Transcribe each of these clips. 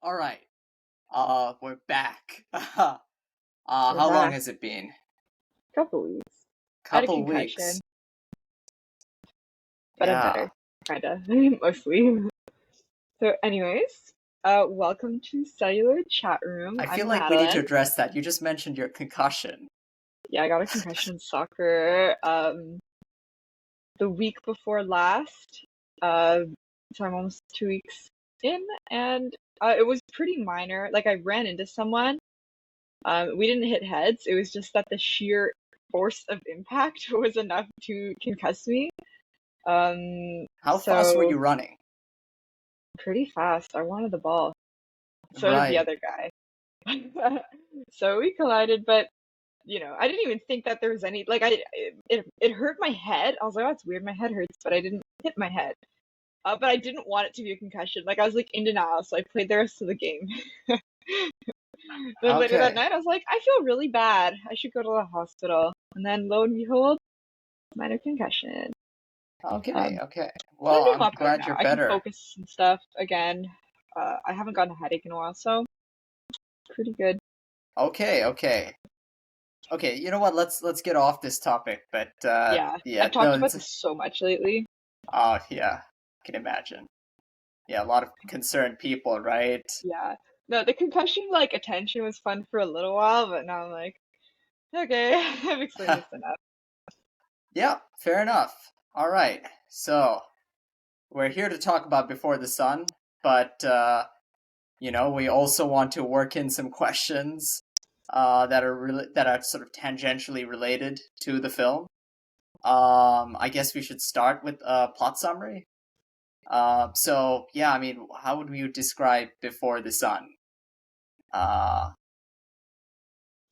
All right. We're back. We're How long back. has it been? Couple weeks. I had a Couple concussion, weeks. but I'm Yeah. better. Kinda. Mostly. So anyways, welcome to Celluloid Chatroom. I feel I'm like we need to Madeleine. address that. You just mentioned your concussion. Yeah, I got a concussion in soccer the week before last. Uh so I'm almost 2 weeks in, and it was pretty minor. Like, I ran into someone. We didn't hit heads. It was just that the sheer force of impact was enough to concuss me. How fast were So you running? pretty fast. I wanted the ball. So did the Right. other guy. So we collided, but I didn't even think that there was any, like, it hurt my head. I was like, oh, it's weird, my head hurts, but I didn't hit my head. But I didn't want it to be a concussion. Like, I was like in denial, so I played the rest of the game. Then later that Okay. night, I was like, I feel really bad. I should go to the hospital. And then lo and behold, minor concussion. Okay. Um, Okay. So I Well, think I'm I'm all better glad now. you're I can better. focus and stuff again. I haven't gotten a headache in a while, so pretty good. Okay. Okay. Okay. You know what? Let's get off this topic. But Yeah, yeah. I've talked No. about this so much lately. Oh yeah. I can imagine. Yeah. A lot of concerned people, right? Yeah. No, the concussion like attention was fun for a little while, but now I'm like, okay, I've explained this enough. Yeah. Fair enough. All right. So. We're here to talk about Before the Sun, but we also want to work in some questions that are sort of tangentially related to the film. I guess we should start with a plot summary. So yeah, I mean, how would you describe Before the Sun? Uh,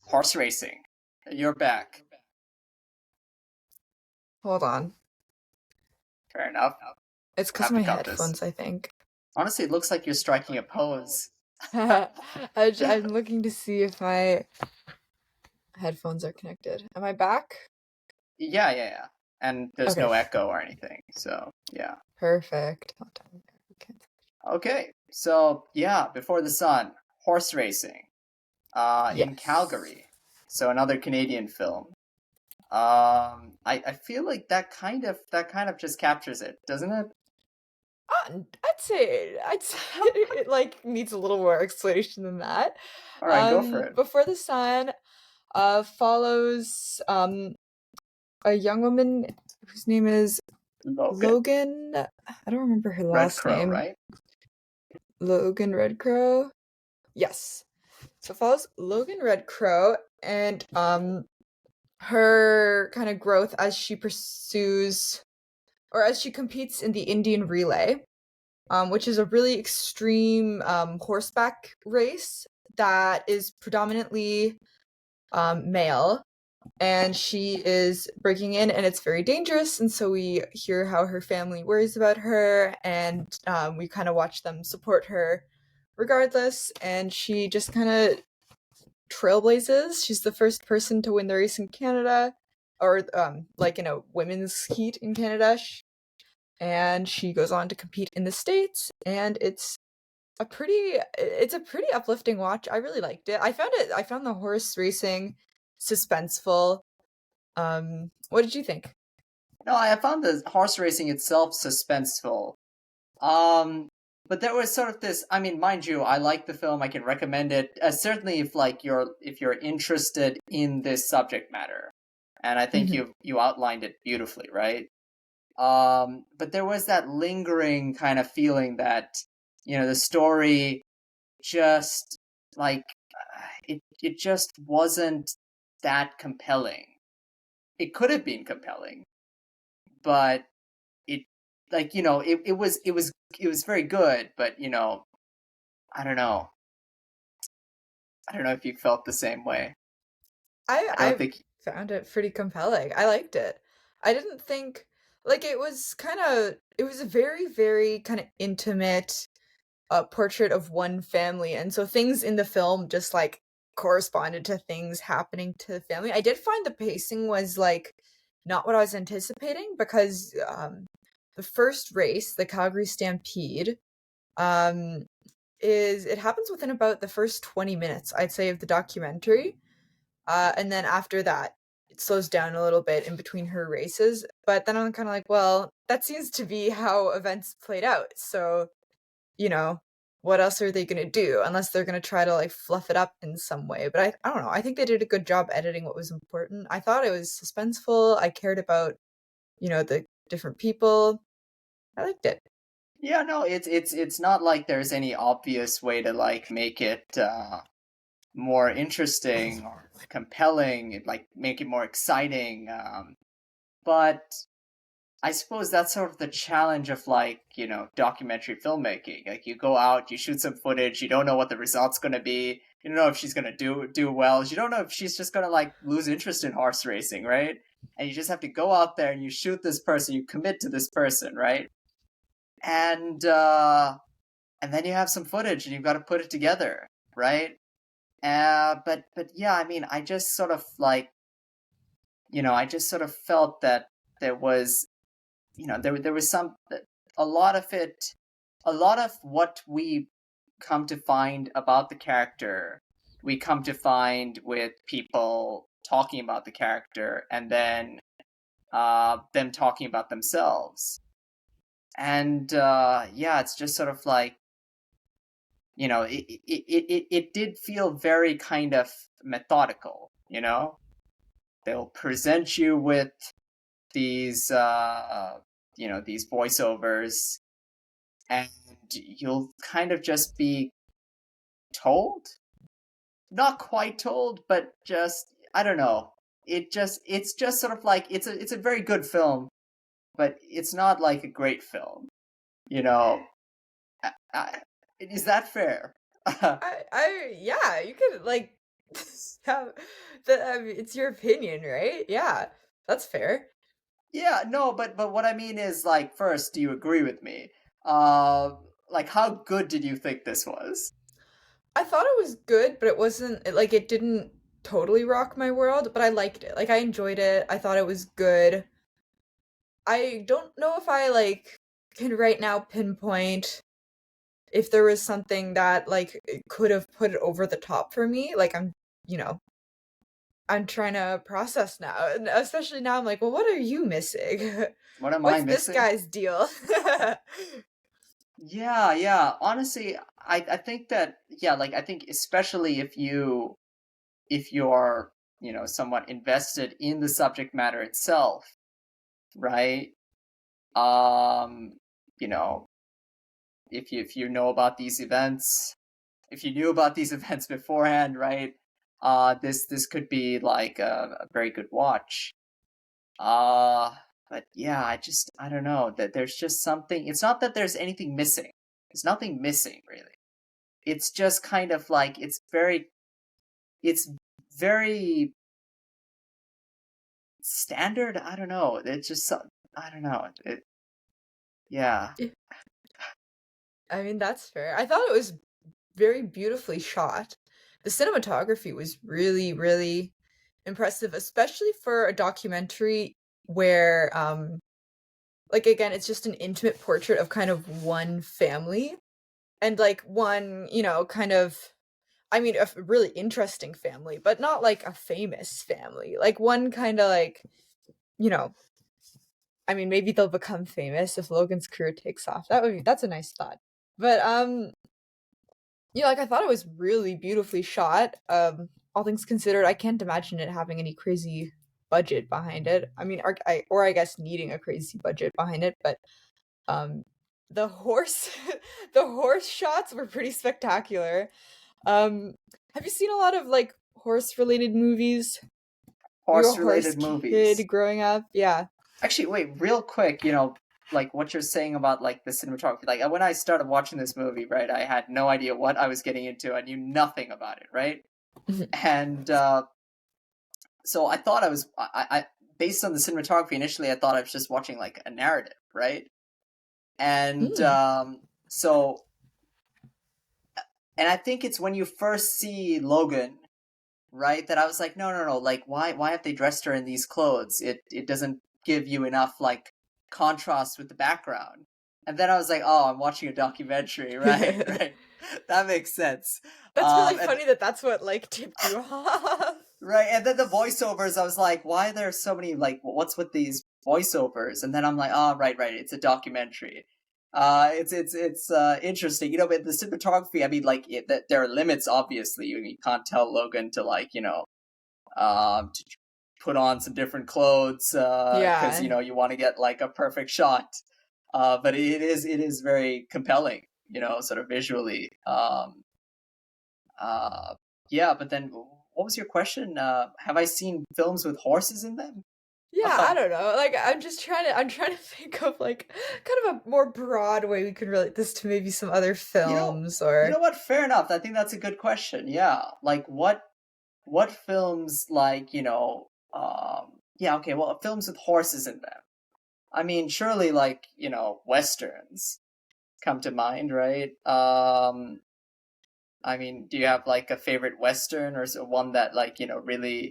Horse racing. You're back. Hold on. Fair enough. It's We'll because have of to my cut this. headphones, I think. Honestly, it looks like you're striking a pose. I'm looking to see if my headphones are connected. Am I back? Yeah, yeah, yeah. And there's Okay, no echo or anything, so yeah. perfect. Okay, so yeah, Before the Sun, horse racing, in Yes. Calgary. So another Canadian film. I feel like that kind of just captures it, doesn't it? I'd say it like needs a little more explanation than that. All right, go for it. Before the Sun follows a young woman whose name is Logan, Logan. I don't remember her Red last Crow, name. right? Logan Red Crow. Yes. So it follows Logan Red Crow and her kind of growth as she pursues or as she competes in the Indian Relay, which is a really extreme horseback race that is predominantly male. And she is breaking in, and it's very dangerous. And so we hear how her family worries about her, and we kind of watch them support her regardless. And she just kind of trailblazes. She's the first person to win the race in Canada, or like in a women's heat in Canada. And she goes on to compete in the States, and it's a pretty uplifting watch. I really liked it. I found the horse racing suspenseful. What did you think? No, I found the horse racing itself suspenseful. Um, but there was sort of this. I mean, mind you, I like the film. I can recommend it. Certainly, if you're interested in this subject matter, and I think Mm-hmm. you outlined it beautifully, right? But there was that lingering kind of feeling that the story just like it just wasn't that compelling. It could have been compelling, but it it was very good, but I don't know. I don't know if you felt the same way. I I don't I think. found it pretty compelling. I liked it. I didn't think like it was a very, very kind of intimate portrait of one family, and so things in the film just like corresponded to things happening to the family. I did find the pacing was like not what I was anticipating because the first race, the Calgary Stampede, um is it happens within about the first 20 minutes, I'd say, of the documentary. And then after that, it slows down a little bit in between her races. But then I'm kind of like, well, that seems to be how events played out. So, you know, what else are they going to do unless they're going to try to like fluff it up in some way? But I don't know. I think they did a good job editing what was important. I thought it was suspenseful. I cared about, the different people. I liked it. Yeah, no, it's not like there's any obvious way to like make it more interesting or compelling, like make it more exciting. But I suppose that's sort of the challenge of like, documentary filmmaking. Like you go out, you shoot some footage, you don't know what the result's gonna be. You don't know if she's gonna do well. You don't know if she's just gonna like lose interest in horse racing, right? And you just have to go out there and you shoot this person, you commit to this person, right? And and then you have some footage and you've got to put it together, right? But yeah, I mean, I just sort of like, I just sort of felt that there was, there was a lot of it, a lot of what we come to find about the character, we come to find with people talking about the character, and then them talking about themselves. And yeah, it's just sort of like, it did feel very kind of methodical, They'll present you with these, these voiceovers, and you'll kind of just be told, not quite told, but just, I don't know. It's just sort of like, it's a very good film, but it's not like a great film, you know. Is that fair? Yeah, you could like have I mean, it's your opinion, right? Yeah, that's fair. Yeah, no, but what I mean is like, first, do you agree with me? Uh, like, how good did you think this was? I thought it was good, but it didn't totally rock my world, but I liked it. Like I enjoyed it. I thought it was good. I don't know if I like can right now pinpoint if there was something that like it could have put it over the top for me. Like you know, I'm trying to process now, and especially now I'm like, well, what are you missing? What am I What's this missing? guy's deal? Yeah, yeah. Honestly, I think that, yeah, like I think especially if you're, somewhat invested in the subject matter itself, right? Um, you know, if you know about these events, if you knew about these events beforehand, right? This could be like a very good watch. Uh, but yeah, I don't know, that there's just something. It's not that there's anything missing. There's nothing missing really. It's just kind of like it's very standard. I don't know. It's just I don't know. Yeah. I mean, that's fair. I thought it was very beautifully shot. The cinematography was really, really impressive, especially for a documentary where, like, again, it's just an intimate portrait of kind of one family and like one, kind of, I mean, a really interesting family, but not like a famous family. Like one kind of like, you know, I mean, maybe they'll become famous if Logan's career takes off. That's a nice thought. But yeah, like I thought it was really beautifully shot. All things considered, I can't imagine it having any crazy budget behind it. I mean, I guess needing a crazy budget behind it, but um, the horse, the horse shots were pretty spectacular. Um, have you seen a lot of like horse related movies? Were you a Horse horse related kid movies. growing up? Yeah. Actually, wait, real quick, like what you're saying about like the cinematography. Like when I started watching this movie, right, I had no idea what I was getting into. I knew nothing about it, right? And so I thought I based on the cinematography initially, I thought I was just watching like a narrative, right? And Mm. so, and I think it's when you first see Logan, right, that I was like, no, no, no, like why have they dressed her in these clothes? It doesn't give you enough like contrast with the background. And then I was like, oh, I'm watching a documentary, right, right. That makes sense. That's really And funny that that's what like tipped you off. right, and then the voiceovers, I was like, why are there so many, like, what's with these voiceovers? And then I'm like, oh, right, it's a documentary. It's interesting, but the cinematography, I mean, like, there are limits, obviously. You can't tell Logan to, like, to put on some different clothes, because, Yeah. you want to get, like, a perfect shot. But it is very compelling, sort of visually. Uh, yeah, but then what was your question? Have I seen films with horses in them? Yeah, I Um, don't know. Like I'm trying to think of like kind of a more broad way we could relate this to maybe some other you know, films you or know what? Fair enough. I think that's a good question. Yeah, like what films like yeah, okay, well, films with horses in them. I mean, surely like westerns come to mind, right? I mean, do you have like a favorite western or one that like really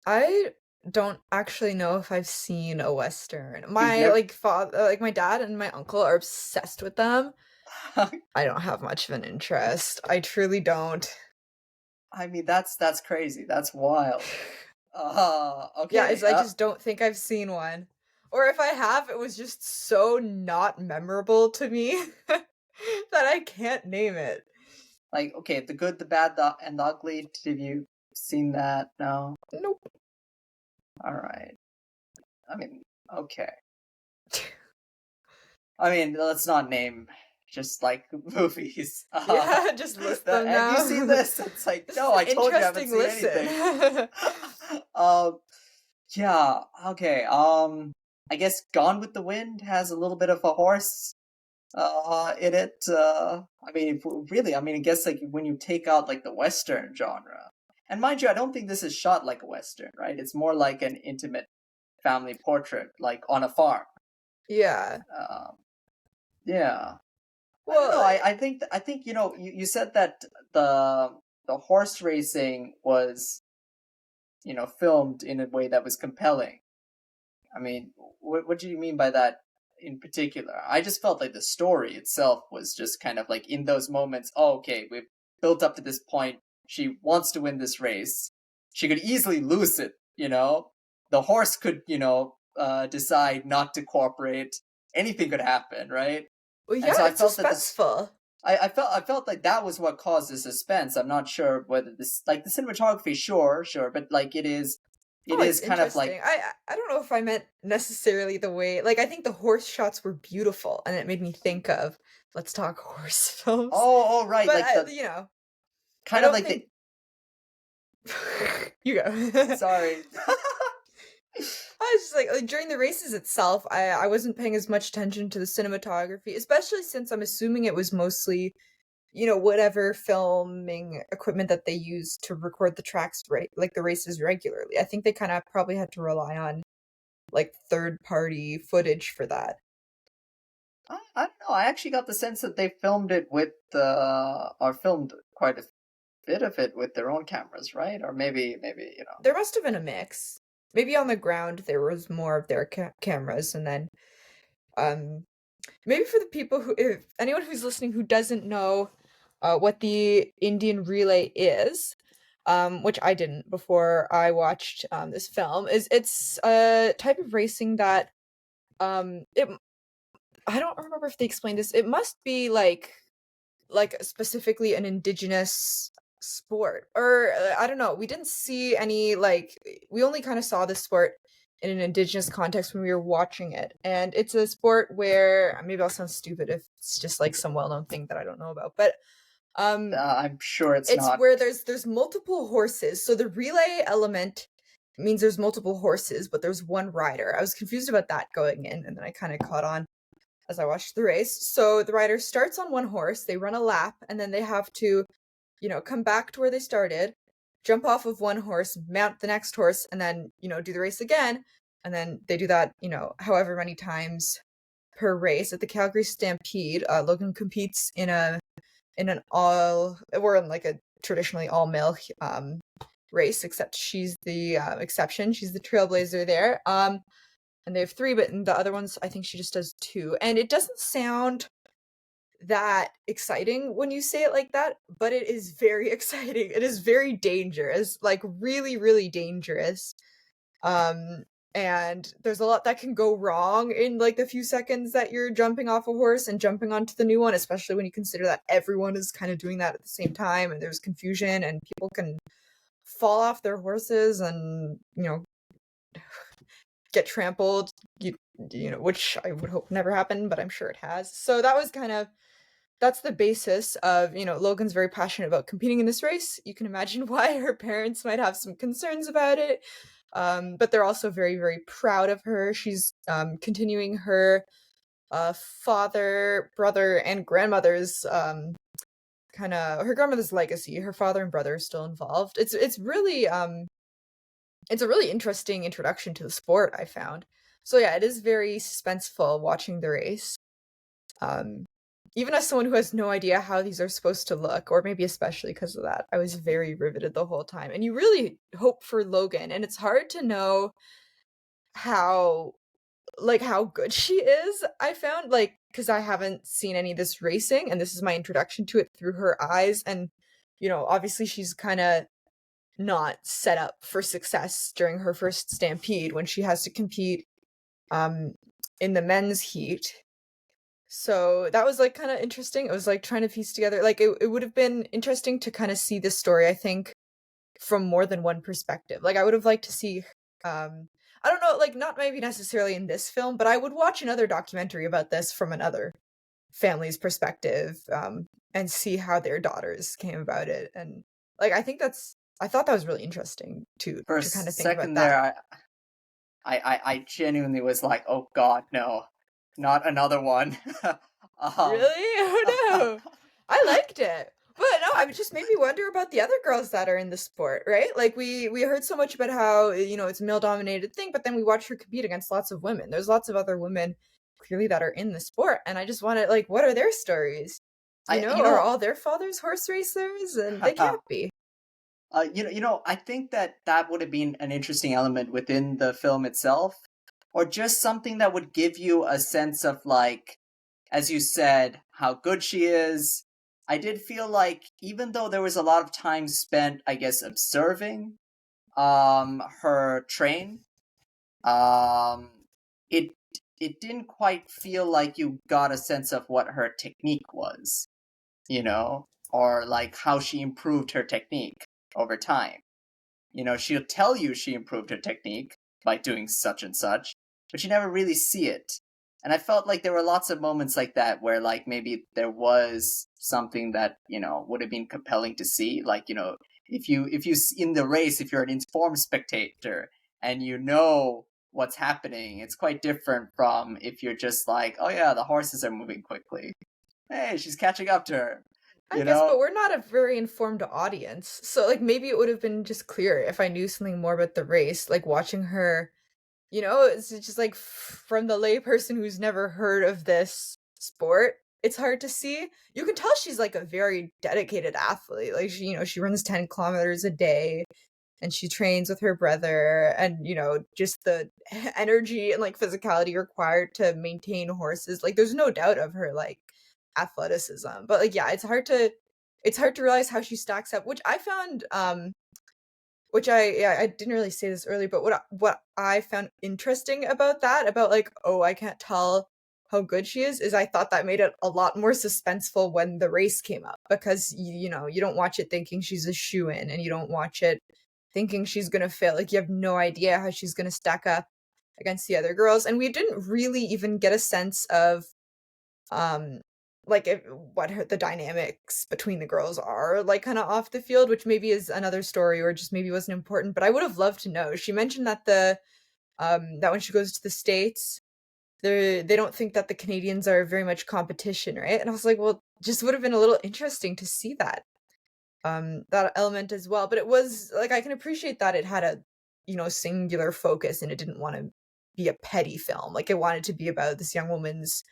I don't actually know if I've seen a Western. you've My never? like father, like my dad and my uncle are obsessed with them. I don't have much of an interest. I truly don't. I mean, that's crazy. That's wild. Yeah, Okay. it's I just don't think I've seen one. Or if I have, it was just so not memorable to me that I can't name it. Like, okay, The Good, the Bad, and the Ugly. Have you seen that? No. Nope. All right. I mean, okay. I mean, let's not name just like movies. Yeah, just list them Have you seen now. this? It's like, This is no, an I told you I haven't interesting seen anything. listen. um, yeah, okay. I guess Gone with the Wind has a little bit of a horse in it. I mean, really, I mean, I guess like when you take out like the Western genre, and mind you, I don't think this is shot like a Western, right? It's more like an intimate family portrait, like on a farm. Yeah. Um, yeah. I don't know. Well, I think you said that the the horse racing was filmed in a way that was compelling. I mean, what do you mean by that in particular? I just felt like the story itself was just kind of like in those moments. Oh, okay, we've built up to this point. She wants to win this race. She could easily lose it. The horse could decide not to cooperate. Anything could happen, right? well, And yeah, so I it's felt that this suspenseful. I felt like that was what caused the suspense. I'm not sure whether this like the cinematography, sure, but like it Oh, it's is kind of like interesting. I don't know if I meant necessarily the way like I think the horse shots were beautiful and it made me think of let's talk horse films. oh right, But like the I kind of don't like think the you go. sorry. I was just like during the races itself, I wasn't paying as much attention to the cinematography, especially since I'm assuming it was mostly, whatever filming equipment that they used to record the tracks, right, like the races regularly. I think they kind of probably had to rely on like third party footage for that. I don't know. I actually got the sense that they filmed it with or filmed quite a bit of it with their own cameras, right? Or maybe. There must have been a mix. Maybe on the ground there was more of their cameras, and then um maybe for the people who, if anyone who's listening who doesn't know what the Indian relay is, which I didn't before I watched this film, is it's a type of racing that it I don't remember if they explained this. It must be like specifically an indigenous sport or I don't know. We didn't see any like we only kind of saw this sport in an indigenous context when we were watching it. And it's a sport where maybe I'll sound stupid if it's just like some well-known thing that I don't know about, but um I'm sure it's it's not. where there's multiple horses. So the relay element means there's multiple horses, but there's one rider. I was confused about that going in, and then I kind of caught on as I watched the race. So the rider starts on one horse, they run a lap, and then they have to, come back to where they started, jump off of one horse, mount the next horse, and then, do the race again. And then they do that, however many times per race. At the Calgary Stampede, Logan competes in an all, we're in like a traditionally all male race, except she's the exception. She's the trailblazer there. And they have three, but in the other ones, I think she just does two. And it doesn't sound that exciting when you say it like that, but it is very exciting. It is very dangerous, like really, really dangerous. Um, and there's a lot that can go wrong in like the few seconds that you're jumping off a horse and jumping onto the new one, especially when you consider that everyone is kind of doing that at the same time and there's confusion and people can fall off their horses and, get trampled, which I would hope never happen, but I'm sure it has. So that was that's the basis of, Logan's very passionate about competing in this race. You can imagine why her parents might have some concerns about it. But they're also very, very proud of her. She's continuing her father, brother, and grandmother's her grandmother's legacy. Her father and brother are still involved. It's a really interesting introduction to the sport, I found. So yeah, it is very suspenseful watching the race. Even as someone who has no idea how these are supposed to look, or maybe especially because of that, I was very riveted the whole time. And you really hope for Logan, and it's hard to know how how good she is, I found, because I haven't seen any of this racing, and this is my introduction to it through her eyes. And, obviously she's kind of not set up for success during her first stampede when she has to compete um in the men's heat. So that was like kind of interesting. It was like trying to piece together, like it would have been interesting to kind of see this story, I think, from more than one perspective. Like I would have liked to see I don't know, like not maybe necessarily in this film, but I would watch another documentary about this from another family's perspective, and see how their daughters came about it. And like I thought that was really interesting For a to kind of think about second that. there, I genuinely was like, oh God, no, not another one. Really? um, Oh no. I liked it. But no, I, it just made me wonder about the other girls that are in the sport, right? Like we heard so much about how, it's a male dominated thing, but then we watch her compete against lots of women. There's lots of other women clearly that are in the sport, and I just wanted, like, what are their stories? I, you Are know, all their fathers horse racers? And they can't be. I think that that would have been an interesting element within the film itself, or just something that would give you a sense of, like, as you said, how good she is. I did feel like, even though there was a lot of time spent, I guess, observing her train, um it it didn't quite feel like you got a sense of what her technique was, or like how she improved her technique over time. She'll tell you she improved her technique by doing such and such, but you never really see it. And I felt like there were lots of moments like that where, like, maybe there was something that, would have been compelling to see. Like, if you in the race, if you're an informed spectator and you know what's happening, it's quite different from if you're just like, oh yeah, the horses are moving quickly. Hey, she's catching up to her. I You guess, know? but we're not a very informed audience. So like maybe it would have been just clearer if I knew something more about the race, like watching her. It's just like from the layperson who's never heard of this sport, it's hard to see. You can tell she's like a very dedicated athlete. Like she runs 10 kilometers a day and she trains with her brother, and just the energy and like physicality required to maintain horses. Like there's no doubt of her like athleticism. But like yeah, it's hard to realize how she stacks up, which I found which I didn't really say this earlier, but what I found interesting about that, about like, oh, I can't tell how good she is I thought that made it a lot more suspenseful when the race came up, because you don't watch it thinking she's a shoo-in, and you don't watch it thinking she's gonna fail. Like you have no idea how she's gonna stack up against the other girls, and we didn't really even get a sense of um like the dynamics between the girls are, like kind of off the field, which maybe is another story or just maybe wasn't important, but I would have loved to know. She mentioned that that when she goes to the States, they don't think that the Canadians are very much competition, right? And I was like, well, just would have been a little interesting to see that element as well. But it was like, I can appreciate that it had a singular focus, and it didn't want to be a petty film. Like it wanted to be about this young woman's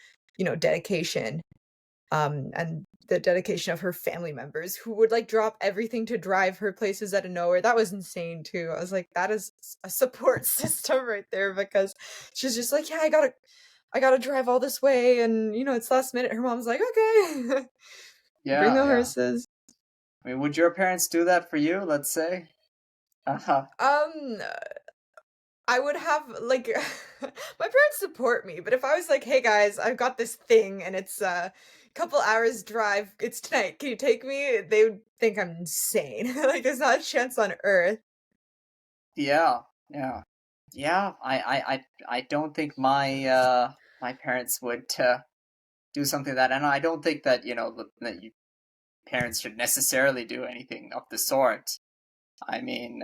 dedication, and the dedication of her family members, who would like drop everything to drive her places out of nowhere. That was insane too. I was like, that is a support system right there, because she's just like, yeah, I gotta drive all this way, and it's last minute. Her mom's like, okay, bring Yeah, the yeah. horses. I mean, would your parents do that for you, let's say? Uh-huh. Um, I would have like my parents support me, but if I was like, "Hey guys, I've got this thing and it's a couple hours drive. It's tonight. Can you take me?" They would think I'm insane. Like there's not a chance on earth. Yeah, yeah. Yeah, I don't think my parents would do something like that, and I don't think that, that parents should necessarily do anything of the sort. I mean,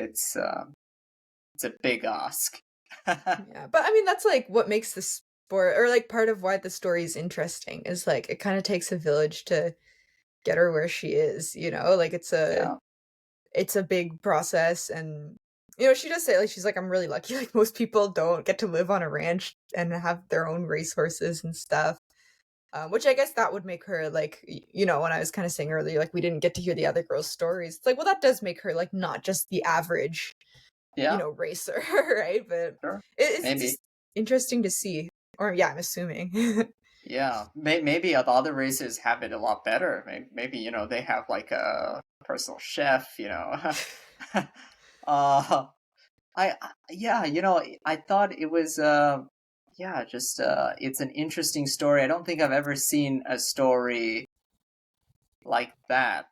it's a big ask. Yeah, but I mean that's like what makes the sport, or like part of why the story is interesting, is like it kind of takes a village to get her where she is, Like Yeah, it's a big process. And she does say, like, she's like, I'm really lucky, like most people don't get to live on a ranch and have their own racehorses and stuff. Which I guess that would make her like, when I was kind of saying earlier, like we didn't get to hear the other girls' stories. It's like, well, that does make her like not just the average, yeah, racer, right? But sure, it's maybe. just interesting to see. Or yeah, I'm assuming. Yeah, maybe the other races have it a lot better. Maybe, they have like a personal chef. uh, yeah, I thought it was yeah, just it's an interesting story. I don't think I've ever seen a story like that.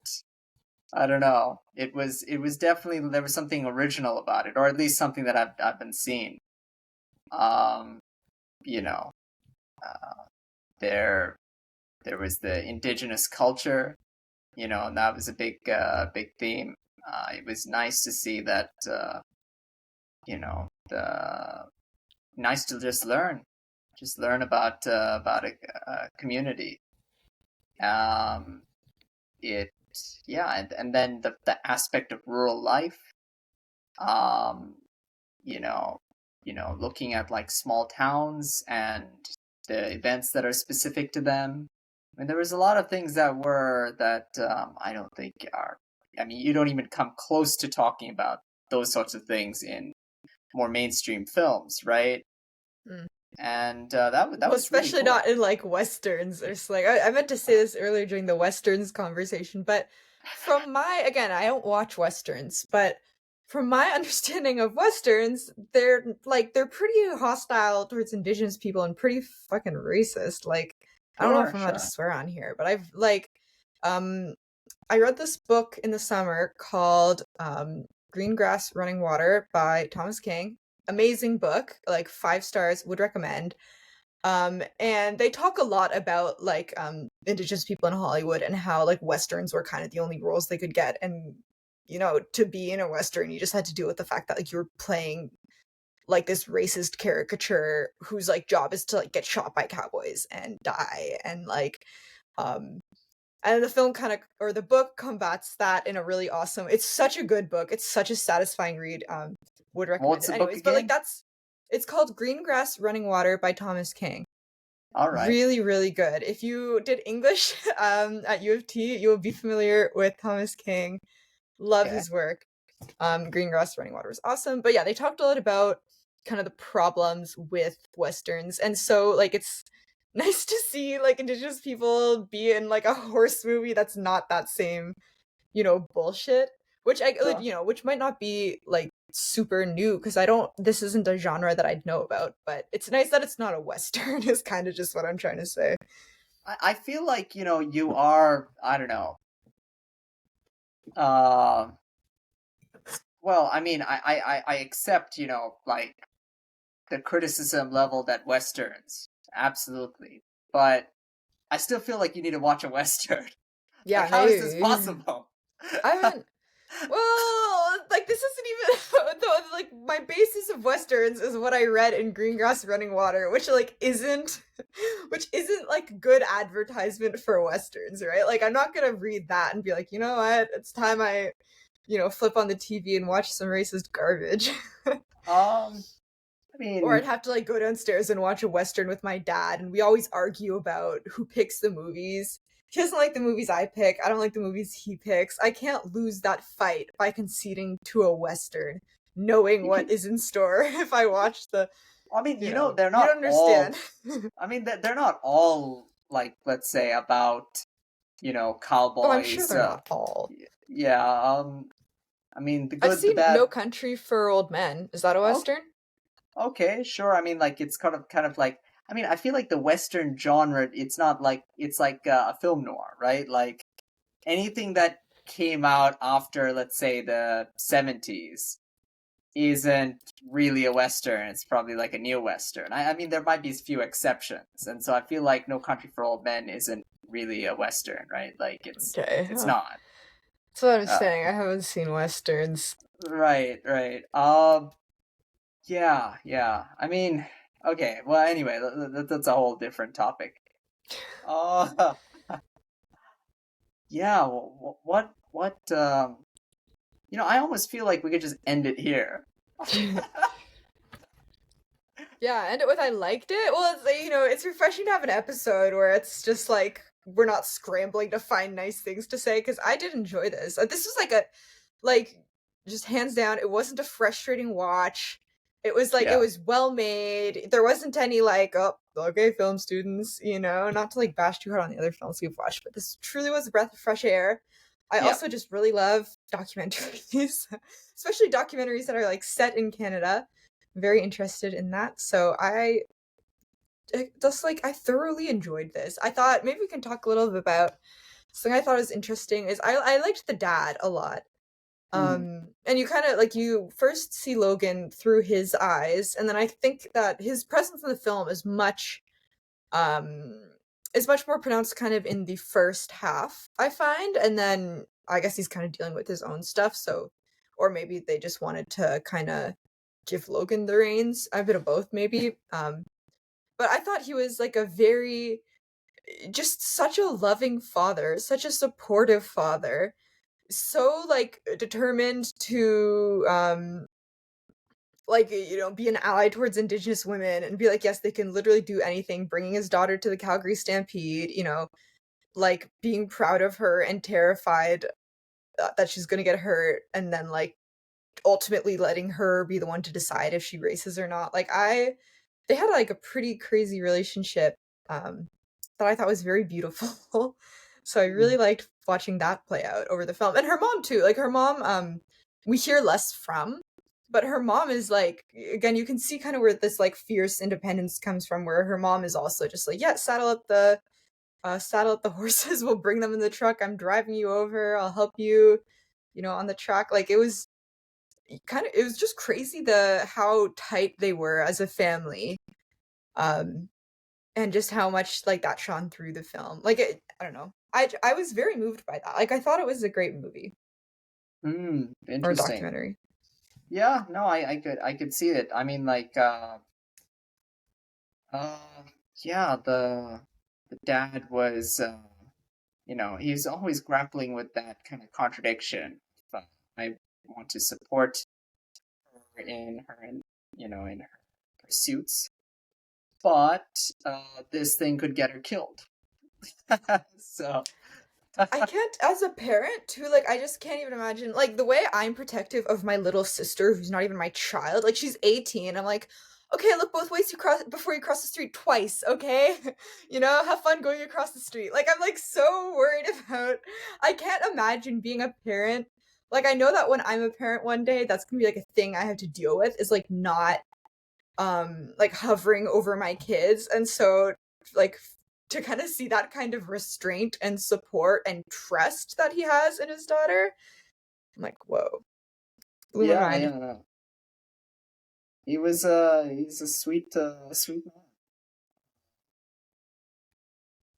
I don't know. It was definitely, there was something original about it, or at least something that I've been seeing. Um, you know, uh, there there was the indigenous culture, and that was a big theme. It was nice to see that, the nice to just learn about a community. Um, it Yeah, and then the aspect of rural life. Um, you know, looking at like small towns and the events that are specific to them. I mean, there was a lot of things that I don't think are. I mean, you don't even come close to talking about those sorts of things in more mainstream films, right? Mm. And that Well, was really especially cool. not in like westerns. It's like I meant to say this earlier during the westerns conversation, but from my again, I don't watch westerns, but from my understanding of westerns, they're pretty hostile towards indigenous people and pretty fucking racist. Like I don't know if Sure, I'm allowed to sure. swear on here, but I've like um I read this book in the summer called Green Grass Running Water by Thomas King. Amazing book, like 5 stars, would recommend. And they talk a lot about like indigenous people in Hollywood and how like westerns were kind of the only roles they could get. And to be in a western, you just had to deal with the fact that like you were playing like this racist caricature whose like job is to like get shot by cowboys and die. And like um and the film kind of, or the book combats that in a really awesome, it's such a good book, it's such a satisfying read. Would recommend What's it the book anyways, but like again? it's called Green Grass Running Water by Thomas King. All right. Really, really good. If you did English at U of T, you will be familiar with Thomas King. Love Okay. his work. Green Grass Running Water is awesome. But yeah, they talked a lot about kind of the problems with westerns, and so like it's nice to see like indigenous people be in like a horse movie that's not that same bullshit. Which Sure. which might not be like super new because I don't. This isn't a genre that I'd know about, but it's nice that it's not a western. Is kind of just what I'm trying to say. I feel like, you are, I don't know. Uh, well, I mean, I accept, like the criticism level that westerns, absolutely. But I still feel like you need to watch a western. Like, Yeah, how is this no, possible? I haven't. Well, like this isn't even like my basis of westerns is what I read in Greengrass Running Water, which like isn't which isn't like good advertisement for westerns, right? Like I'm not gonna read that and be like, you know what, it's time I, flip on the TV and watch some racist garbage. I Or I'd mean, have to like go downstairs and watch a western with my dad, and we always argue about who picks the movies. He doesn't like the movies I pick. I don't like the movies he picks. I can't lose that fight by conceding to a western, knowing you what can is in store if I watch the. I mean, You know, they're you not don't understand. all. I mean, they're not all like, let's say, about Oh, I'm sure cowboys. they're not all. Yeah. I mean, the I've good, the seen No bad. Country for Old Men. Is that a Oh, western? okay, sure. I mean, like it's kind of like. I mean, I feel like the Western genre. It's not like it's like a film noir, right? Like anything that came out after, let's say, the 70s isn't really a Western. It's probably like a neo Western. I mean, there might be a few exceptions, and so I feel like No Country for Old Men isn't really a Western, right? Like Okay. it's not. That's what I'm Uh, saying. I haven't seen westerns. right, right. Yeah, yeah. I mean, okay. Well, anyway, that's a whole different topic. Uh, yeah. What? I almost feel like we could just end it here. Yeah, end it with I liked it. Well, it's refreshing to have an episode where it's just like we're not scrambling to find nice things to say because I did enjoy this. This was like just hands down, it wasn't a frustrating watch. It was like it Yeah. was well made. There wasn't any like, oh, okay, film students, not to like bash too hard on the other films we've watched, but this truly was a breath of fresh air. I Yeah. also just really love documentaries, especially documentaries that are like set in Canada. Very interested in that. So I thoroughly enjoyed this. I thought maybe we can talk a little bit about something I thought was interesting is I liked the dad a lot. Mhm. And you kind of like you first see Logan through his eyes, and then I think that his presence in the film um is much more pronounced kind of in the first half, I find, and then I guess he's kind of dealing with his own stuff, so or maybe they just wanted to kind of give Logan the reins. A bit of both, maybe. But I thought he was like a very just such a loving father, such a supportive father, so like determined to be an ally towards indigenous women and be like, yes, they can literally do anything, bringing his daughter to the Calgary Stampede, like being proud of her and terrified that she's going to get hurt, and then like ultimately letting her be the one to decide if she races or not. They had like a pretty crazy relationship that I thought was very beautiful. So I really Mhm. liked watching that play out over the film. And her mom too. Like her mom, we hear less from, but her mom is like, again, you can see kind of where this like fierce independence comes from, where her mom is also just like, yeah, saddle up the horses, we'll bring them in the truck. I'm driving you over, I'll help you, on the track. Like it was just crazy how tight they were as a family. Um and just how much like that shone through the film. I don't know. I was very moved by that. Like I thought it was a great movie or Interesting. documentary. Yeah, no, I could see it. I mean, like, uh, yeah, the dad was, he's always grappling with that kind of contradiction. But I want to support her in her pursuits, but this thing could get her killed. So, I can't, as a parent too, like I just can't even imagine like the way I'm protective of my little sister who's not even my child. Like she's 18. I'm like, okay, look both ways before you cross the street twice, okay? Have fun going across the street. Like I'm like so worried about I can't imagine being a parent. Like I know that when I'm a parent one day, that's gonna be like a thing I have to deal with is like not like hovering over my kids. And so like to kind of see that kind of restraint and support and trust that he has in his daughter, I'm like, whoa, blew my yeah, mind. yeah, no. He's a sweet man.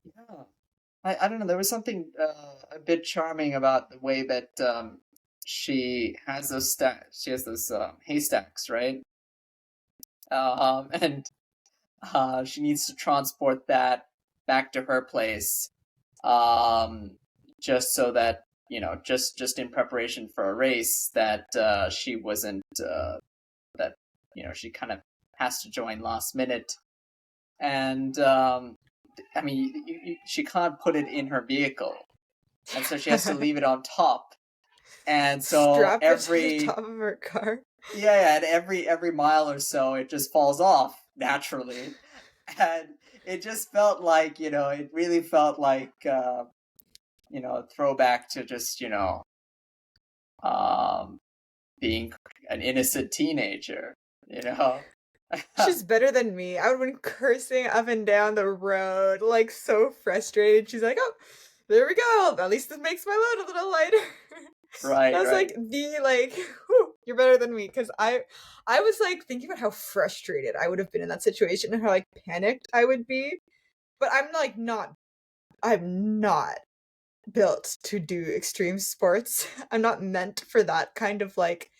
Yeah. I don't know. There was something a bit charming about the way that she has those haystacks, right? And she needs to transport that back to her place, um, just so that just in preparation for a race that she wasn't that she kind of has to join last minute, and I mean, she can't put it in her vehicle, and so she has to leave it on top. And so Strap it to the top of her car. yeah, and every mile or so, it just falls off. naturally. And it just felt like, it really felt like, a throwback to just, um, being an innocent teenager, you know? She's better than me. I would have been cursing up and down the road, like so frustrated. She's like, "Oh, there we go. At least this makes my load a little lighter." And I Right, was like, right. whew, you're better than me, because I was like thinking about how frustrated I would have been in that situation and how like panicked I would be. But I'm not built to do extreme sports. I'm not meant for that kind of like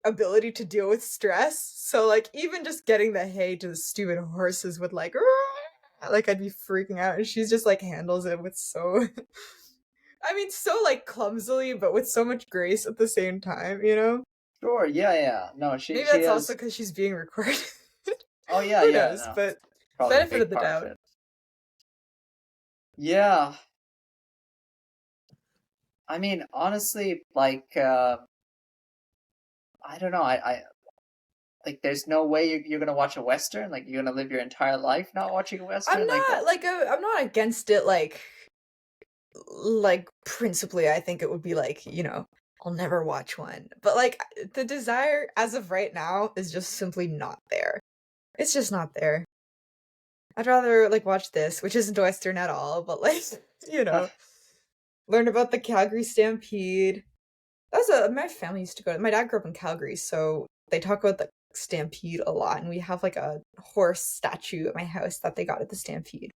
ability to deal with stress. So like even just getting the hay to the stupid horses would like like I'd be freaking out, and she's just like handles it with so I mean so like clumsily but with so much grace at the same time, you know? Sure, yeah, yeah. No, she Maybe she that's also has. cuz she's being recorded. Oh yeah, Who yeah, knows? no. But Probably a benefit of big the part of doubt. it. Yeah. I mean, honestly, like I don't know. I like there's no way you're gonna watch a Western? Like you're gonna live your entire life not watching a Western? Like that's I'm not against it like principally I think it would be like, I'll never watch one. But like the desire as of right now is just simply not there. It's just not there. I'd rather like watch this, which isn't Western at all, but like, you know, learn about the Calgary Stampede. My family used to go. My dad grew up in Calgary, so they talk about the Stampede a lot, and we have like a horse statue at my house that they got at the Stampede.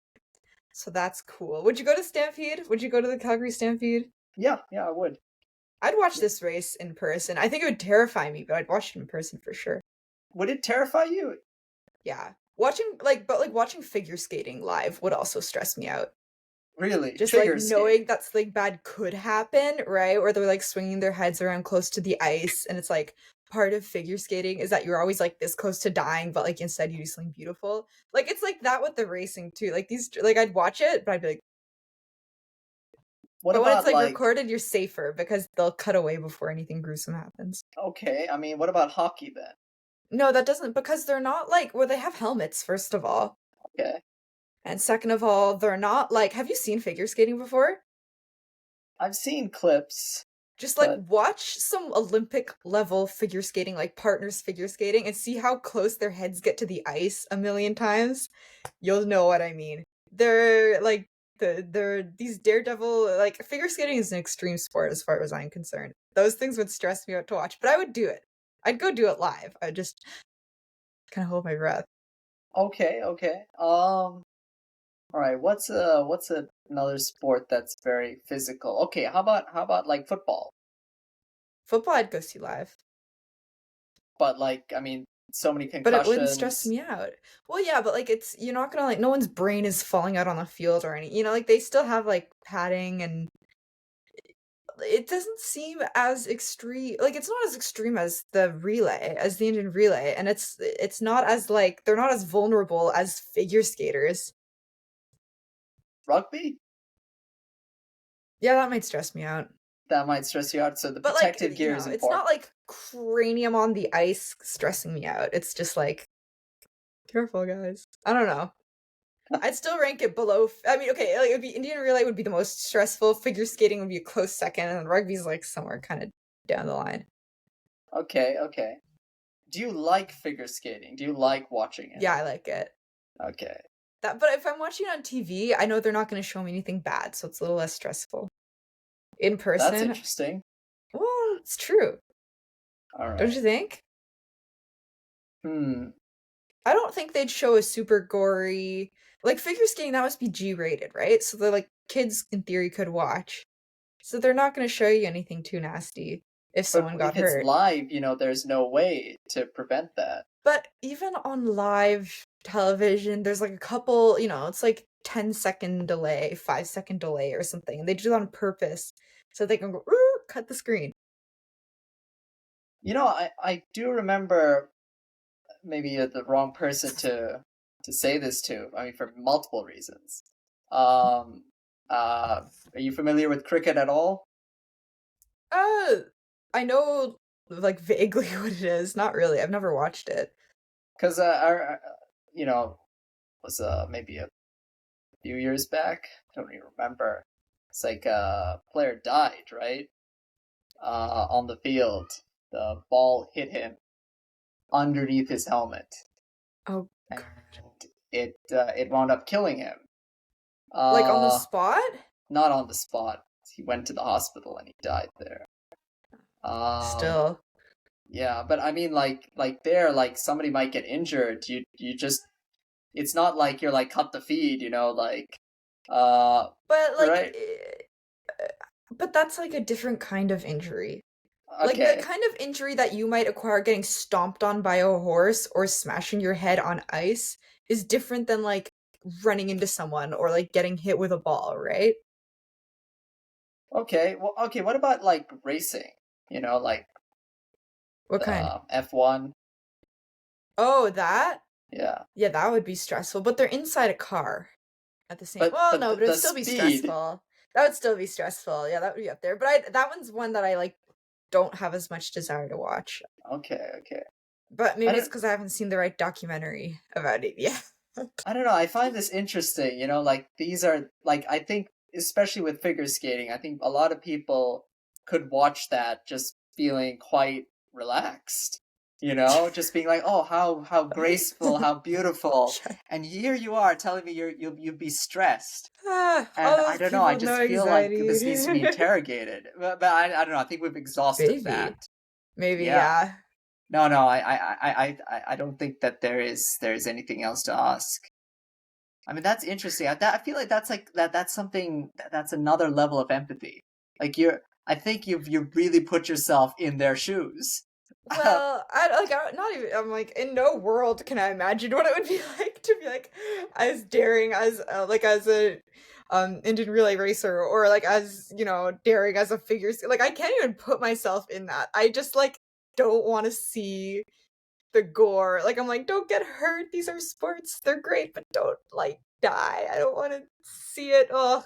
So that's cool. Would you go to Stampede? Would you go to the Calgary Stampede? yeah, yeah, I would. I'd watch this race in person. I think it would terrify me, but I'd watch it in person for sure. Would it terrify you? Yeah. Watching figure skating live would also stress me out. Really? Just like Figure skating. knowing that something bad could happen, right? Or they're like swinging their heads around close to the ice, and it's like part of figure skating is that you're always like this close to dying, but like instead you do something beautiful. Like it's like that with the racing too. Like I'd watch it, but I'd be like, What but when it's about like like recorded, you're safer because they'll cut away before anything gruesome happens. okay, I mean, what about hockey then? No, that doesn't, because they're not like, well, they have helmets, first of all. Okay. And second of all, they're not like, have you seen figure skating before? I've seen clips, Just like but watch some Olympic level figure skating, like partners figure skating, and see how close their heads get to the ice a million times. You'll know what I mean. They're like they're these daredevil, like figure skating is an extreme sport as far as I'm concerned. Those things would stress me out to watch, but I would do it. I'd go do it live. I just kind of hold my breath. okay, okay. All right, another sport that's very physical? Okay, how about like football? Football, I'd go see live. But like, I mean, so many But it wouldn't stress concussions. me out. Well, yeah, but like you're not gonna like no one's brain is falling out on the field or any, like they still have like padding, and it doesn't seem as extreme. Like it's not as extreme as the Indian relay, and it's not as like they're not as vulnerable as figure skaters. Rugby? Yeah, that might stress me out. That might stress you out. So the But like, protective gear is it's not important. like cranium on the ice stressing me out. It's just like careful, guys. I don't know. I'd still rank it below. I mean, okay, like it would be Indian relay would be the most stressful. Figure skating would be a close second, and rugby's like somewhere kind of down the line. Okay, okay. Do you like figure skating? Do you like watching it? Yeah, I like it. Okay. But if I'm watching it on TV, I know they're not going to show me anything bad, so it's a little less stressful. In That's person, interesting. well, it's true, All don't right. you think? Hmm. I don't think they'd show a super gory like figure skating. That must be G-rated, right? So they're like kids in theory could watch. So they're not going to show you anything too nasty if But someone got if it's hurt. live, there's no way to prevent that. But even on live television, there's like a couple, it's like 10-second delay, 5-second delay or something. And they do that on purpose so they can go, "Ooh," cut the screen. I do remember maybe you're the wrong person to say this to. I mean, for multiple reasons. Um, are you familiar with cricket at all? Uh, I know like vaguely what it is. Not really. I've never watched it. Because you know, was maybe a few years back. I don't even remember. It's like a player died, right? On the field. The ball hit him underneath his helmet, Oh, and God. it wound up killing him. Like on the Uh, spot? Not on the spot. He went to the hospital and he died there. Um, Still. yeah, but I mean, like there, like somebody might get injured. You just, it's not like you're like cut the feed, like, But like, right? but that's like a different kind of injury. Like the Okay, kind of injury that you might acquire getting stomped on by a horse or smashing your head on ice is different than like running into someone or like getting hit with a ball, right? okay. Well, okay. What about like racing? Like What kind? F1. Oh, that? Yeah, Yeah, that would be stressful, but they're inside a car at the same. but Well, but no, but the it'd still be speed. stressful. That would still be stressful. Yeah, that would be up there. But that one's one that I like don't have as much desire to watch. Okay, okay. But I maybe it's don't. because I haven't seen the right documentary about it. Yeah. I don't know. I find this interesting. Like these are like I think especially with figure skating, I think a lot of people could watch that just feeling quite relaxed. Just being like, "Oh, how graceful, how beautiful." Yeah. And here you are telling me you'd be stressed. All And I those don't know, I people, no just feel like this needs to be anxiety. interrogated. But I don't know, I think we've exhausted that. Maybe. Maybe, Yeah. yeah. No, no, I don't think that there is anything else to ask. I mean, that's interesting. I feel like that's like that's something that's another level of empathy. Like I think you've really put yourself in their shoes. Well, not even. I'm like, in no world can I imagine what it would be like to be like as daring as like as a Indian relay racer or like as daring as a like I can't even put myself in that. I just like don't want to see the gore. Like I'm like, don't get hurt. These are sports. They're great, but don't like die. I don't want to see it. Oh,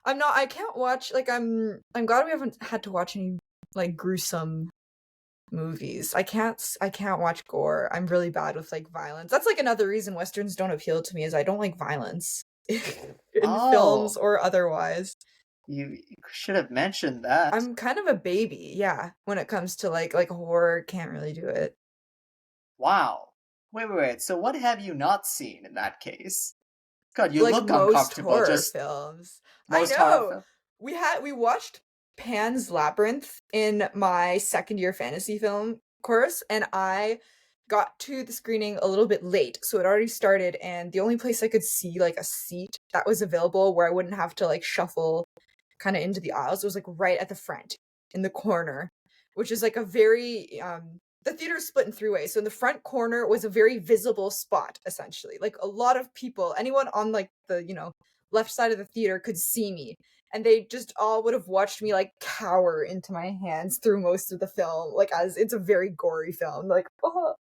I'm not. I can't watch. Like I'm glad we haven't had to watch any like gruesome movies. I can't watch gore. I'm really bad with like violence. That's like another reason westerns don't appeal to me is I don't like violence in films Oh, or otherwise. you should have mentioned that. I'm kind of a baby, yeah, when it comes to like horror, can't really do it. Wow. Wait. So what have you not seen in that case? God, you Like look most uncomfortable. horror Just films. I most horror know. film. We watched Pan's Labyrinth in my second year fantasy film course, and I got to the screening a little bit late, so it already started, and the only place I could see like a seat that was available where I wouldn't have to like shuffle kind of into the aisles was like right at the front in the corner, which is like a very the theater is split in three ways. So in the front corner was a very visible spot, essentially. Like a lot of people, anyone on like the, left side of the theater could see me. And they just all would have watched me like cower into my hands through most of the film, like as it's a very gory film. Like, oh,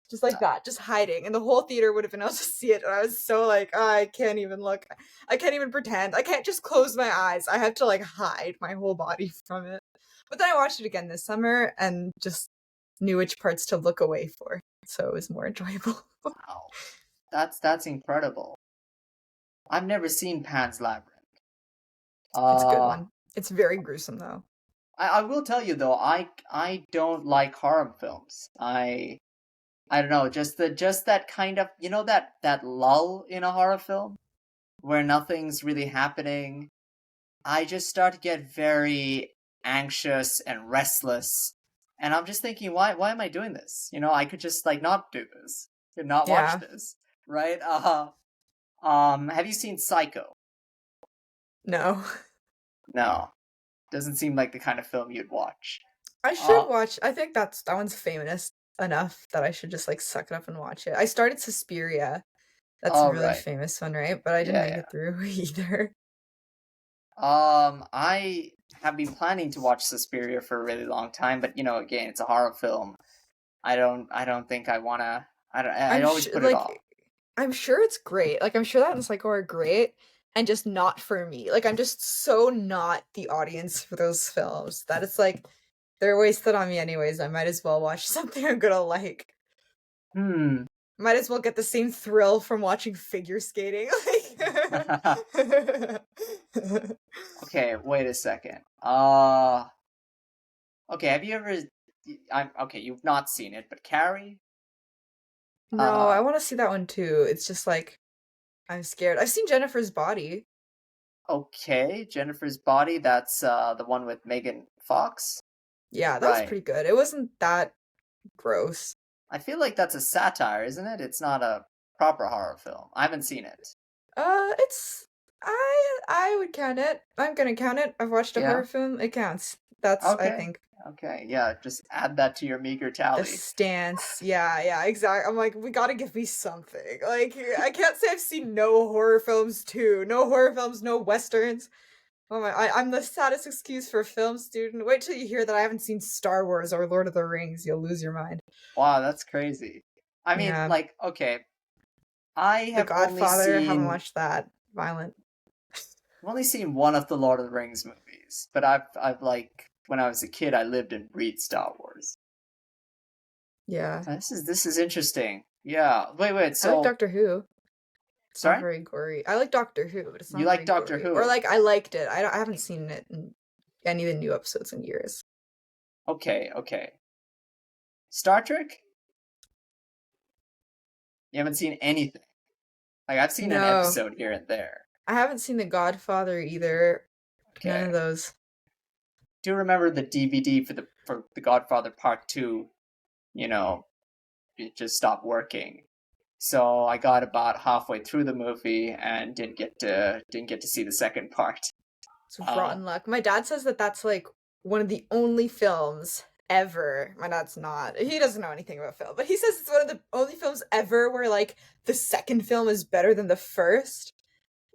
just like that, just hiding. And the whole theater would have been able to see it. And I was so like, oh, I can't even look. I can't even pretend. I can't just close my eyes. I have to like hide my whole body from it. But then I watched it again this summer and just knew which parts to look away for. So it was more enjoyable. Wow. That's incredible. I've never seen Pan's Labyrinth. It's a good Uh one. It's very gruesome though. I will tell you though, I don't like horror films. I don't know, just that kind of that lull in a horror film where nothing's really happening. I just start to get very anxious and restless. And I'm just thinking, why am I doing this? I could just like not do this. Could not watch Yeah. this. Right? Have you seen Psycho? No. No. Doesn't seem like the kind of film you'd watch. I should Uh watch. I think that one's famous enough that I should just like suck it up and watch it. I started Suspiria. That's a all really right. famous one, right? But I didn't make Yeah, it through either. I have been planning to watch Suspiria for a really long time, but again, it's a horror film. I don't think I wanna. I I'm always sure put it off. like I'm sure it's great. Like I'm sure that and Psycho are great and just not for me. Like I'm just so not the audience for those films that it's like they're wasted on me anyways. I might as well watch something I'm gonna like. Hmm. Might as well get the same thrill from watching figure skating. Like Okay, wait a second. Okay, have you ever? I'm okay. You've not seen it, but Carrie. No, I Uh, want to see that one too. It's just like I'm scared. I've seen Jennifer's Body. okay, Jennifer's Body. That's the one with Megan Fox. Yeah, that was Right. pretty good. It wasn't that gross. I feel like that's a satire, isn't it? It's not a proper horror film. I haven't seen it. It's I would count it. I'm gonna count it. I've watched a horror Yeah. film. It counts. That's I Okay. think Okay. Yeah. Just add that to your meager the tally. stance. Yeah, yeah, exactly. I'm like, we gotta give me something. Like, I can't say I've seen no horror films too. No horror films, no westerns. Oh my, I'm the saddest excuse for a film student. Wait till you hear that I haven't seen Star Wars or Lord of the Rings. You'll lose your mind. Wow, that's crazy. I mean, Yeah. like, okay, I The have only Godfather, haven't seen watched that. Violent. I've only seen one of the Lord of the Rings movies, but I've like when I was a kid, I lived and breathed Star Wars. Yeah. This is interesting. Yeah. Wait. I like So, Doctor Who. It's not sorry, very gory. I like Doctor Who, but it's you not like very Doctor gory. Or Who? like I liked it. I haven't seen it in any of the new episodes in years. Okay. Star Trek? You haven't seen anything. Like I've seen an No, episode here and there. I haven't seen The Godfather either. None Okay. of those. Do you remember the DVD for the Godfather Part 2, you know, it just stopped working. So I got about halfway through the movie and didn't get to see the second part. It's Um, rotten luck. My dad says that that's like one of the only films ever. My dad's not. He doesn't know anything about film, but he says it's one of the only films ever where like the second film is better than the first,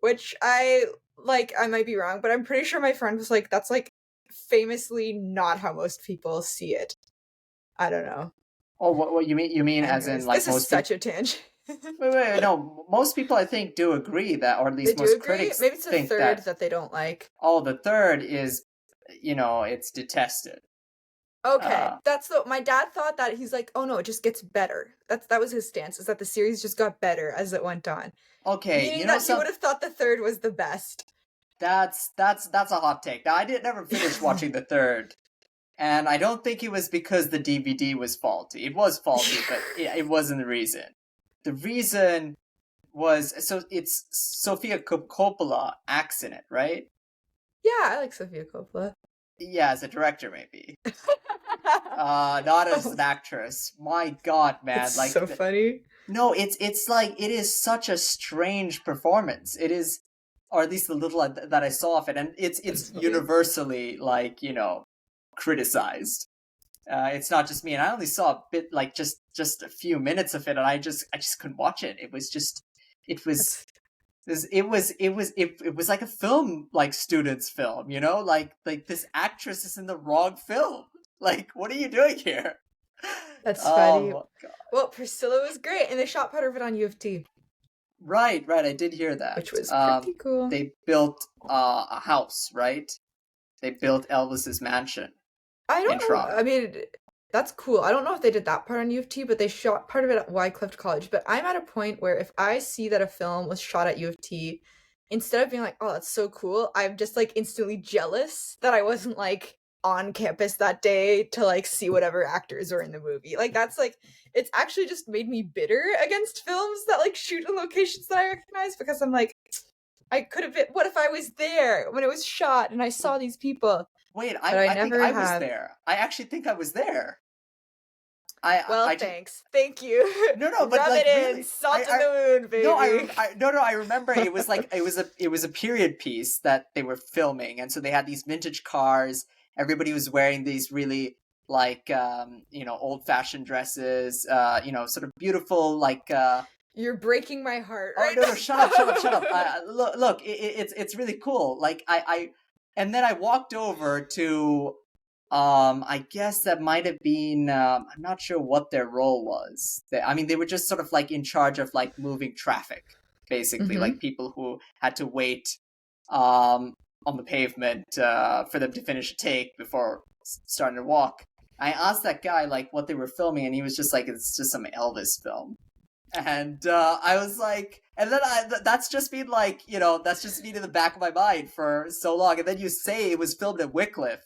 which I like I might be wrong, but I'm pretty sure my friend was like that's like famously not how most people see it. I don't know. oh, what you mean? You mean as in Anyways, like this is most people? such a tangent. Wait. No, most people I think do agree that, or at They least do most agree? critics Maybe it's the think third that. that they don't like. Oh, the third is, it's detested. Okay, Uh, that's the my dad thought that he's like, oh no, it just gets better. That was his stance, is that the series just got better as it went on. okay, Meaning that he would have thought the third was the best. that's a hot take. Now I did never finish watching the third, and I don't think it was because the DVD was faulty. It was faulty, but it wasn't the reason. The reason was so it's Sofia Coppola acts in it, right? Yeah, I like Sofia Coppola. Yeah, as a director, maybe. Not as an actress. My God, man! It's Like, so funny. no, it's like it is such a strange performance. It is, or at least the little that I saw of it, and It's it's funny. universally like criticized. It's not just me, and I only saw a bit, like just a few minutes of it, and I just couldn't watch it. It was just, it was, That's it was like a film, like students' film, like this actress is in the wrong film. Like, what are you doing here? that's funny. Oh, Well, Priscilla was great, and they shot part of it on U of T, right. I did hear that. which was pretty cool. They built a house, right? They built Elvis's mansion I in don't know. I Toronto. mean, that's cool. I don't know if they did that part on U of T, but they shot part of it at Wycliffe College. But I'm at a point where if I see that a film was shot at U of T, instead of being like, "Oh, that's so cool," I'm just like instantly jealous that I wasn't like on campus that day to like see whatever actors were in the movie. Like that's like it's actually just made me bitter against films that like shoot in locations that I recognize because I'm like, I could have been. What if I was there when it was shot and I saw these people? Wait, But I I think never I was have. there. I actually think I was there. Well, I just thanks. Thank you. no, but Rub like it in. really, Salt in the wound, no, baby. no, I remember it was like it was a period piece that they were filming, and so they had these vintage cars. Everybody was wearing these really like old fashioned dresses, sort of beautiful like. You're breaking my heart Oh right no, shut up, shut up, shut up! now. Look, it's really cool. Like and then I walked over to I guess that might have been, I'm not sure what their role was. I mean, they were just sort of like in charge of like moving traffic, basically, Mm-hmm. like people who had to wait um, on the pavement for them to finish a take before starting to walk. I asked that guy like what they were filming, and he was just like, "It's just some Elvis film." And I was like, and then that's just been like, that's just been in the back of my mind for so long. And then you say it was filmed at Wycliffe,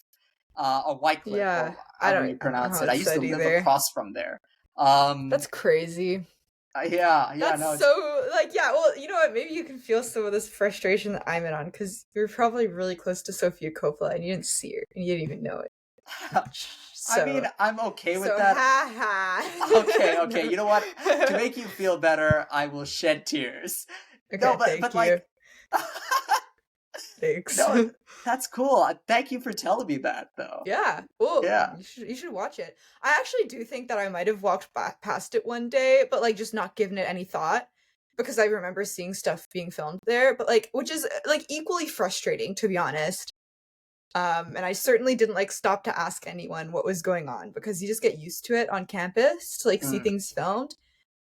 or Wycliffe, Yeah, or however you I don't know pronounce how it. I it's used to said live either. across from there. That's crazy. Yeah, That's no, it's so like yeah. Well, you know what? Maybe you can feel some of this frustration that I'm in on because you're probably really close to Sofia Coppola and you didn't see her and you didn't even know it. I mean, So I'm okay with so that. ha Okay, ha. okay. No. You know what? To make you feel better, I will shed tears. No, Okay, but thank you. like, Thanks. no, that's cool. Thank you for telling me that, though. Yeah. Well, Yeah. you should watch it. I actually do think that I might have walked past it one day, but like just not given it any thought because I remember seeing stuff being filmed there, but like which is like equally frustrating to be honest. And I certainly didn't like stop to ask anyone what was going on because you just get used to it on campus to like see Mm, things filmed.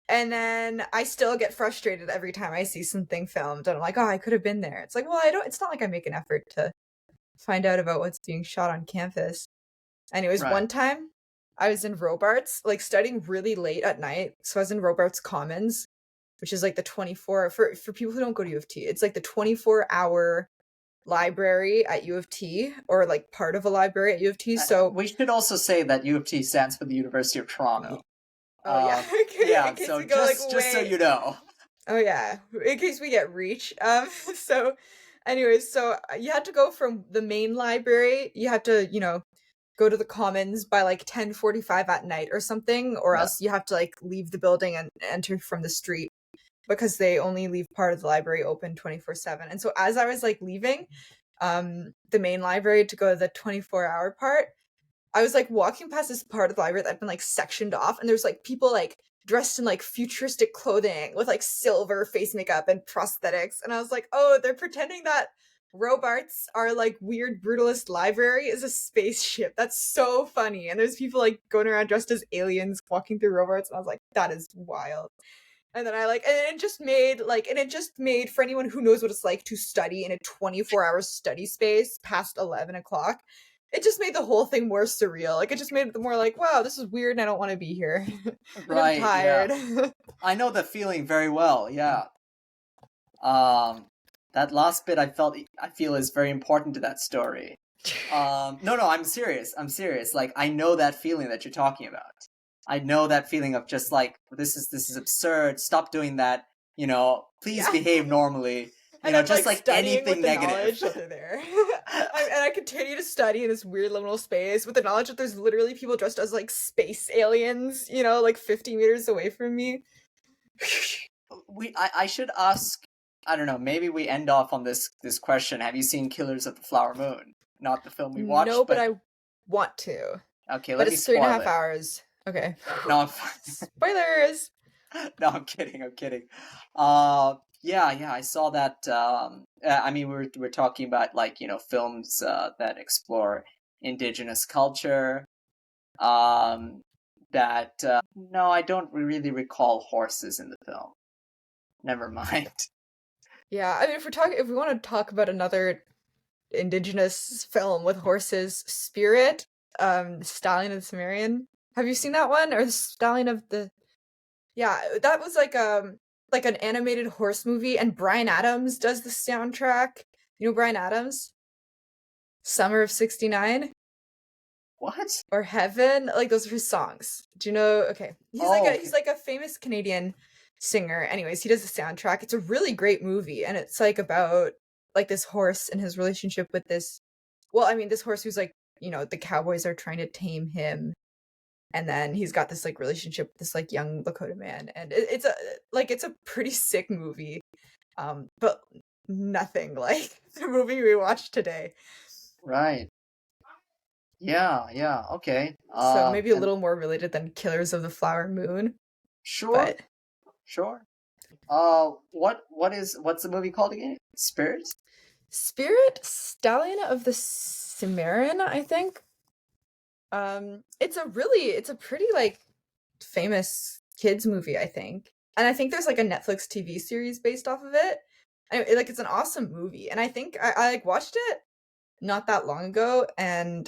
And then I still get frustrated every time I see something filmed and I'm like, oh, I could have been there. It's like, well, I don't, it's not like I make an effort to find out about what's being shot on campus. Anyways, right. one time I was in Robarts, like studying really late at night. So I was in Robarts Commons, which is like the 24 for people who don't go to U of T. It's like the 24-hour library at U of T or like part of a library at U of T. So We should also say that U of T stands for the University of Toronto. oh yeah, okay, in Yeah. case So we go like just so way you know. oh yeah, in case we get reach. So anyways, so you had to go from the main library. You have to, go to the commons by like 10:45 at night or something, or Yeah. else you have to like leave the building and enter from the street because they only leave part of the library open 24/7. And so as I was like leaving the main library to go to the 24-hour part, I was like walking past this part of the library that had been like sectioned off, and there's like people like dressed in like futuristic clothing with like silver face makeup and prosthetics. And I was like, oh, they're pretending that Robarts, our like weird brutalist library, is a spaceship. That's so funny. And there's people like going around dressed as aliens walking through Robarts, and I was like, that is wild. And then and it just made for anyone who knows what it's like to study in a 24-hour study space past 11 o'clock, it just made the whole thing more surreal. Like it just made it more like, wow, this is weird and I don't want to be here. And I'm Right. Yeah. tired. I know the feeling very well. Yeah. Um, that last bit I feel is very important to that story. No, I'm serious. I'm serious. Like, I know that feeling that you're talking about. I know that feeling of just like, this is absurd. Stop doing that. Please Yeah. behave normally. And I'm Just like like studying with anything the negative. knowledge that they're there. And I continue to study in this weird liminal space with the knowledge that there's literally people dressed as like space aliens, like 50 meters away from me. I should ask. I don't know. Maybe we end off on this question. Have you seen Killers of the Flower Moon? Not the film we No, watched, but but I want to. okay. But Let me it's three and a spoil half it. hours. Okay. No, I'm Spoilers. no, I'm kidding. I'm kidding. Yeah. I saw that. I mean, we're talking about like films that explore indigenous culture. Um, that no, I don't really recall horses in the film. Never mind. Yeah, I mean, if we want to talk about another indigenous film with horses, Spirit, Stallion of the Cimmerian. Have you seen that one? Or the Stallion of the? Yeah, that was like an animated horse movie, and Bryan Adams does the soundtrack. You know Bryan Adams? Summer of '69 What? or Heaven, like those are his songs. Do you know? Okay, Oh, he's okay. like a famous Canadian singer. Anyways, he does the soundtrack. It's a really great movie, and it's like about like this horse and his relationship with this. Well, I mean, this horse who's like the cowboys are trying to tame him, and then he's got this like relationship with this like young Lakota man, and it's a pretty sick movie, but nothing like the movie we watched today. Right. Yeah. Okay. So maybe a And little more related than Killers of the Flower Moon, sure, but sure. What's the movie called again? Spirit? Spirit, Stallion of the Cimmerian, I think. It's a pretty like famous kids movie, I think. And I think there's like a Netflix TV series based off of it. Like it's an awesome movie. And I think I like watched it not that long ago and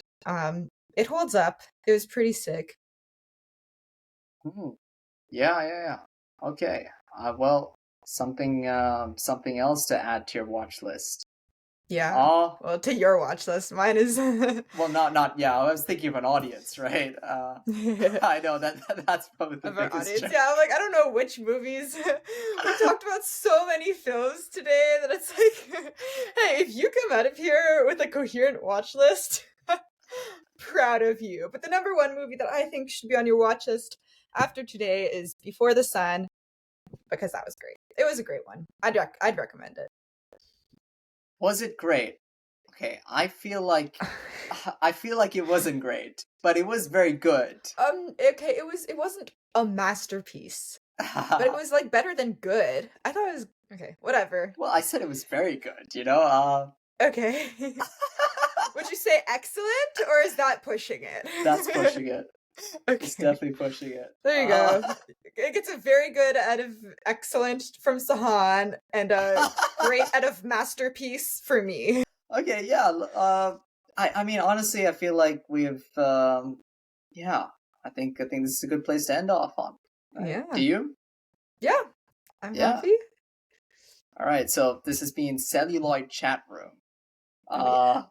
it holds up. It was pretty sick. Hmm. Yeah. Okay. Well, something else to add to your watch list. Yeah. Oh, Well, to your watch list. Mine is well, not. Yeah, I was thinking of an audience, right? I know that's probably the of our biggest audience. joke. Yeah, I'm like, I don't know which movies. We talked about so many films today that it's like, hey, if you come out of here with a coherent watch list, proud of you. But the number one movie that I think should be on your watch list after today is Before the Sun, because that was great. It was a great one. I'd recommend it. Was it great? Okay, I feel like it wasn't great, but it was very good. Okay, it wasn't a masterpiece, but it was like better than good. I thought it was okay, whatever. Well, I said it was very good, you know? Okay. Would you say excellent or is that pushing it? That's pushing it. It's Okay. definitely pushing it. There you go. It gets a very good out of excellent from Sahan and a great out of masterpiece for me. Okay, yeah. I mean, honestly, I feel like we've, yeah. I think this is a good place to end off on. Right? Yeah. Do you? Yeah. I'm Yeah. happy. All right. So this has been Celluloid Chatroom. Oh,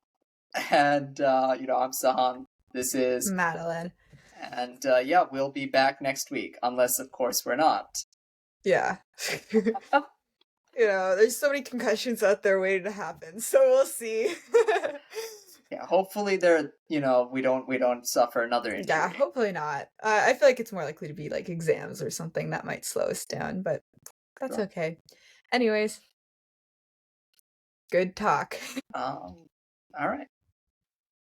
And you know, I'm Sahan. This is Madeleine. And yeah, we'll be back next week, unless of course we're not. Yeah. There's so many concussions out there waiting to happen, so we'll see. Yeah, hopefully we don't suffer another injury. Yeah, hopefully not. I feel like it's more likely to be like exams or something that might slow us down, but that's okay. Anyways, good talk. All right.